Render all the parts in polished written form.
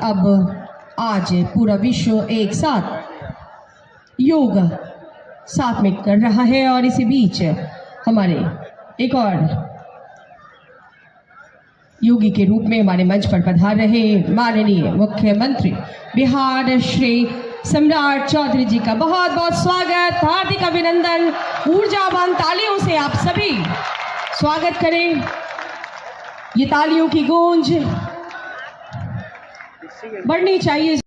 अब आज पूरा विश्व एक साथ योग साथ में कर रहा है और इसी बीच हमारे एक और योगी के रूप में हमारे मंच पर पधार रहे माननीय मुख्यमंत्री बिहार श्री सम्राट चौधरी जी का बहुत बहुत स्वागत, हार्दिक अभिनंदन। ऊर्जावान तालियों से आप सभी स्वागत करें। ये तालियों की गूंज बढ़नी चाहिए।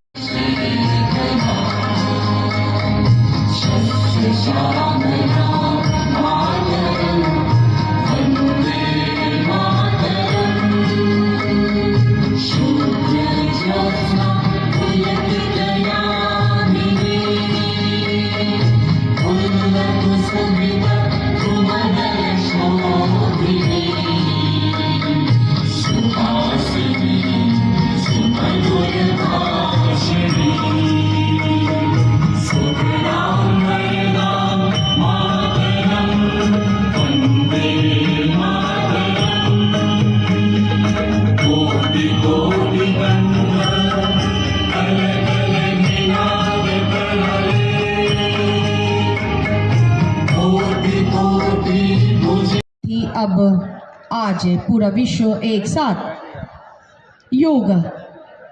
अब आज पूरा विश्व एक साथ योग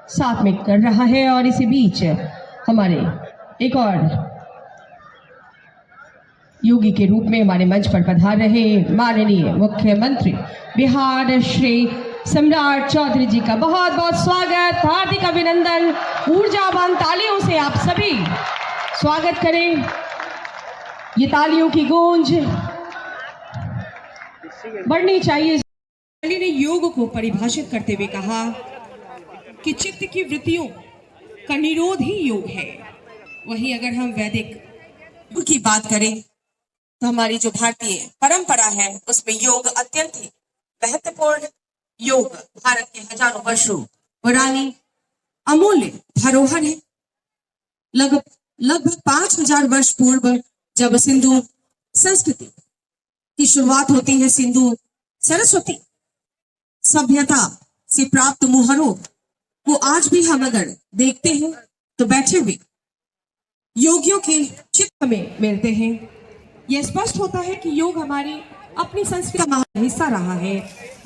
साथ में कर रहा है और इसी बीच हमारे एक और योगी के रूप में हमारे मंच पर पधार रहे माननीय मुख्यमंत्री बिहार श्री सम्राट चौधरी जी का बहुत बहुत स्वागत, हार्दिक अभिनंदन। ऊर्जावान तालियों से आप सभी स्वागत करें। ये तालियों की गूंज बढ़नी चाहिए। ने योग को परिभाषित करते हुए कहा कि चित्त की वृत्तियों का निरोध ही योग है। वहीं अगर हम वैदिक की बात करें तो हमारी जो भारतीय परंपरा है उसमें योग अत्यंत ही महत्वपूर्ण। योग भारत के हजारों वर्षों पुरानी अमूल्य धरोहर है। लगभग 5000 वर्ष पूर्व जब सिंधु संस्कृति की शुरुआत होती है, सिंधु सरस्वती सभ्यता से प्राप्त मुहावरों को आज भी हम अगर देखते हैं तो बैठे हुए योगियों के चित्त में मिलते हैं। यह स्पष्ट होता है कि योग हमारी अपनी संस्कृति का महान हिस्सा रहा है।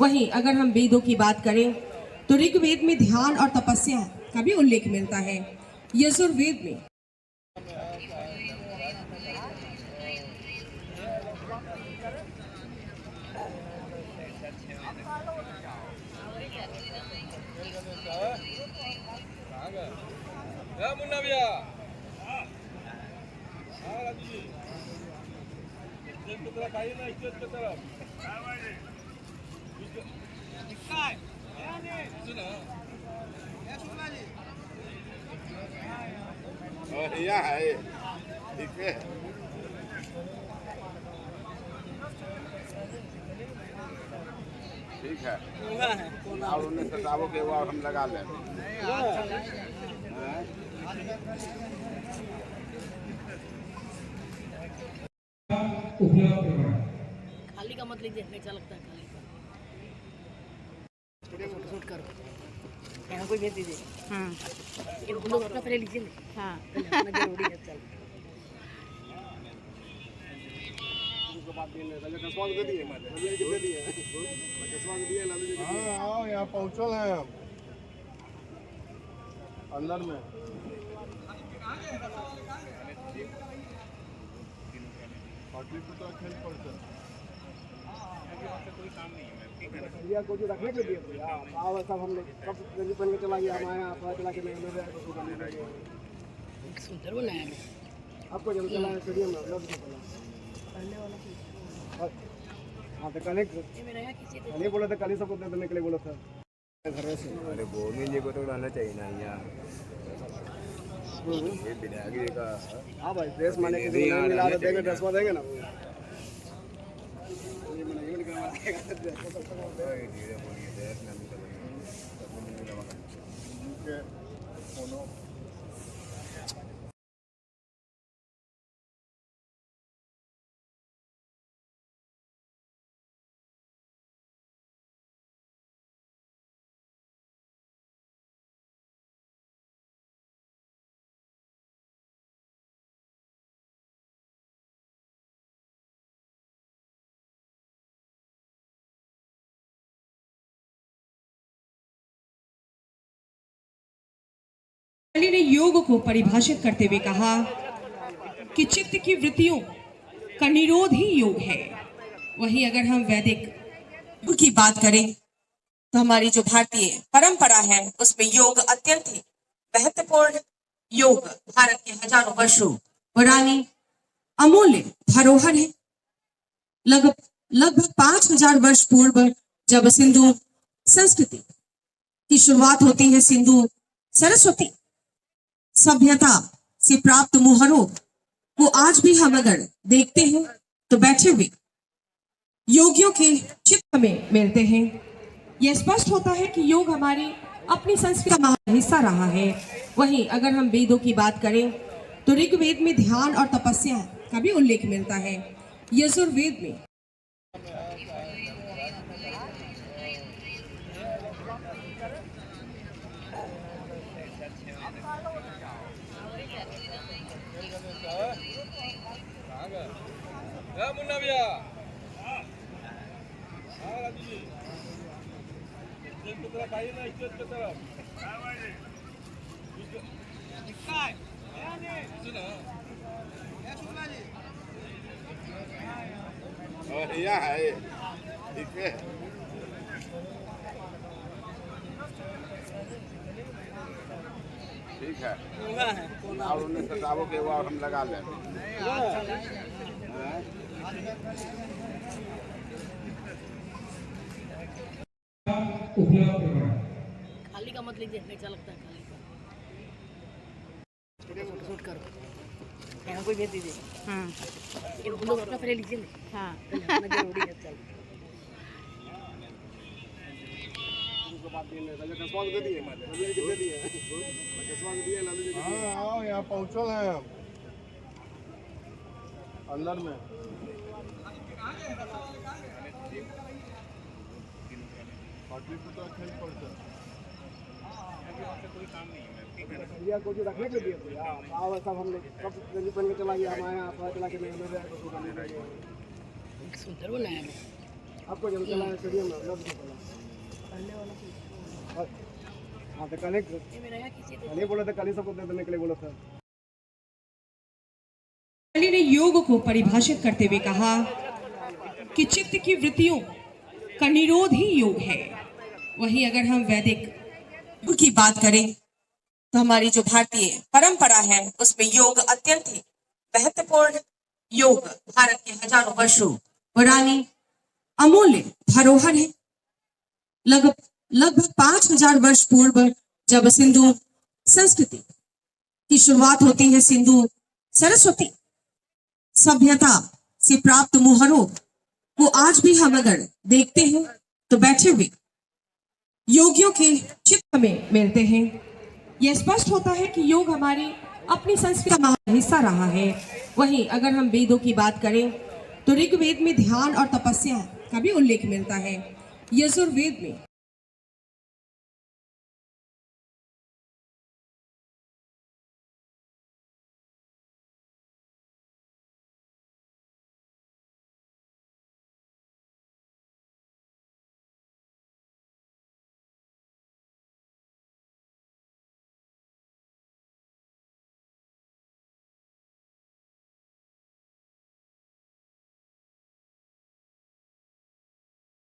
वहीं अगर हम वेदों की बात करें तो ऋग्वेद में ध्यान और तपस्या का भी उल्लेख मिलता है। यजुर्वेद में ठीक है और उन्हें सतावों के और हम लगा लें। खाली का मत लीजिए, अच्छा लगता है खाली का। शूट करो, यहाँ कोई भेज दीजिए। हाँ, ये लोग अपना पहले लीजिए। हाँ, जरूरी है। चल हाँ, यहाँ पहुँचल है हम अंदर में। भैया को जो रखने के लिए भैया आओ सब हम लोग सब जल्दी बन के चला गया हमारे यहाँ थोड़ा चला के नहीं मिल रहा है तो करने लगे सुंदर बनाया है आपको जब चला है स्टेडियम में लग तो पहले वाला हाँ तो कल ये मेरा यहाँ किसी कल ही बोला था कल ही सबको दे देने के लिए बोला था घर में से अरे बोलने जी को तो उड़ाना चाहिए ना यार ये बिना का हाँ भाई ड्रेस माने के लिए नहीं मिला तो देंगे ड्रेस में देंगे ना ये मैंने ये नहीं करवा देगा धीरे बोलिए देश में भी तो अली ने योग को परिभाषित करते हुए कहा कि चित्त की वृत्तियों का निरोध ही योग है। वहीं अगर हम वैदिक योग की बात करें तो हमारी जो भारतीय परंपरा है उसमें योग अत्यंत ही महत्वपूर्ण योग भारत के हजारों वर्षों पुरानी अमूल्य धरोहर है। लगभग 5000 वर्ष पूर्व जब सिंधु संस्कृति की शुरुआत होती है, सिंधु सरस्वती सभ्यता से प्राप्त मुहरों को आज भी हम अगर देखते हैं तो बैठे हुए योगियों के चित्त में मिलते हैं। यह स्पष्ट होता है कि योग हमारी अपनी संस्कृति का महान हिस्सा रहा है। वहीं अगर हम वेदों की बात करें तो ऋग्वेद में ध्यान और तपस्या का भी उल्लेख मिलता है। यजुर्वेद में भैया है ठीक है ठीक है और उन्हें सजावों के और हम लगा लें उपलब्ध करवाएं। खाली का मत लीजिए, अच्छा लगता है खाली का शूट करो यहाँ कोई भेज दीजिए। हाँ ये लोग अपना पहले लीजिए ना। हाँ जरूरी है चल हाँ यहाँ पहुँचल है अंदर में भैया को जो रखने के लिए भैया आओ सब हम लोग सब जल्दी बन के चला गया हमारे यहाँ थोड़ा चला के नहीं मिल रहा है तो करने लगे सुंदर बनाया है आपको जब चला है स्टेडियम में लग तो पहले वाला हाँ तो कल ये मेरा यहाँ किसी कल ही बोला था कल ही सबको दे देने के लिए बोला था अली ने योग को परिभाषित करते हुए कहा कि चित्त की वृत्तियों का निरोध ही योग है। वहीं अगर हम वैदिक योग की बात करें तो हमारी जो भारतीय परंपरा है उसमें योग अत्यंत ही महत्वपूर्ण योग भारत के हजारों वर्षों पुरानी अमूल्य धरोहर है। लगभग 5000 वर्ष पूर्व जब सिंधु संस्कृति की शुरुआत होती है, सिंधु सरस्वती सभ्यता से प्राप्त मुहरों को आज भी हम अगर देखते हैं तो बैठे हुए योगियों के चित्त में मिलते हैं। यह स्पष्ट होता है कि योग हमारी अपनी संस्कृति का महान हिस्सा रहा है। वहीं अगर हम वेदों की बात करें तो ऋग्वेद में ध्यान और तपस्या का भी उल्लेख मिलता है। यजुर्वेद में